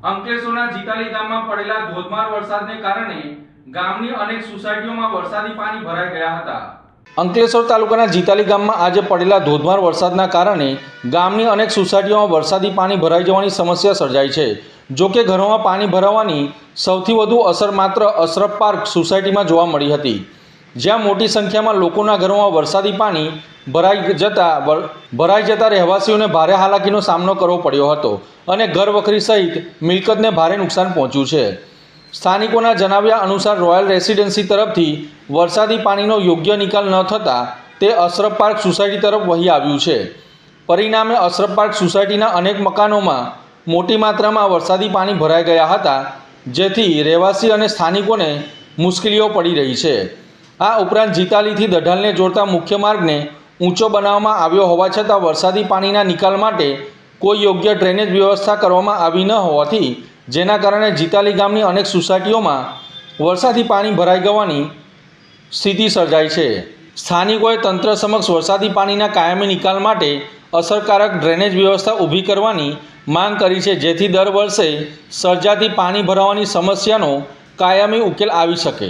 અંકલેશ્વરના જીતાલી ગામમાં પડેલા ધોધમાર વરસાદને કારણે ગામની અનેક સોસાયટીઓમાં વરસાદી પાણી ભરાઈ ગયા હતા। અંકલેશ્વર તાલુકાના જીતાલી ગામમાં આજે પડેલા ધોધમાર વરસાદના કારણે ગામની અનેક સોસાયટીઓમાં વરસાદી પાણી ભરાઈ જવાની સમસ્યા સર્જાઈ છે। જો કે ઘરોમાં પાણી ભરાવાની સૌથી વધુ અસર માત્ર અશરફ પાર્ક સોસાયટીમાં જોવા મળી હતી, જ્યાં મોટી સંખ્યામાં લોકોના ઘરોમાં વરસાદી પાણી ભરાઈ જતા રહેવાસીઓને ભારે હાલાકીનો સામનો કરવો પડ્યો હતો અને ઘર વખરી સહિત મિલકતને ભારે નુકસાન પહોંચ્યું છે। સ્થાનિકોના જણાવ્યા અનુસાર રોયલ રેસિડેન્સી તરફથી વરસાદી પાણીનો યોગ્ય નિકાલ ન થતાં તે અશરફ પાર્ક સોસાયટી તરફ વહી આવ્યું છે। પરિણામે અશરફ પાર્ક સોસાયટીના અનેક મકાનોમાં મોટી માત્રામાં વરસાદી પાણી ભરાઈ ગયા હતા, જેથી રહેવાસી અને સ્થાનિકોને મુશ્કેલીઓ પડી રહી છે। આ ઉપરાંત જીતાલીથી દઢાલને જોડતા મુખ્ય માર્ગને ઊંચો બનાવવામાં આવ્યો હોવા છતાં વરસાદી પાણીના નિકાલ માટે કોઈ યોગ્ય ડ્રેનેજ વ્યવસ્થા કરવામાં આવી ન હોવાથી જેના કારણે જીતાલી ગામની અનેક સોસાયટીઓમાં વરસાદી પાણી ભરાઈ જવાની સ્થિતિ સર્જાઈ છે। સ્થાનિકોએ તંત્ર સમક્ષ વરસાદી પાણીના કાયમી નિકાલ માટે અસરકારક ડ્રેનેજ વ્યવસ્થા ઊભી કરવાની માંગ કરી છે, જેથી દર વર્ષે સર્જાતી પાણી ભરાવાની સમસ્યાનો કાયમી ઉકેલ આવી શકે।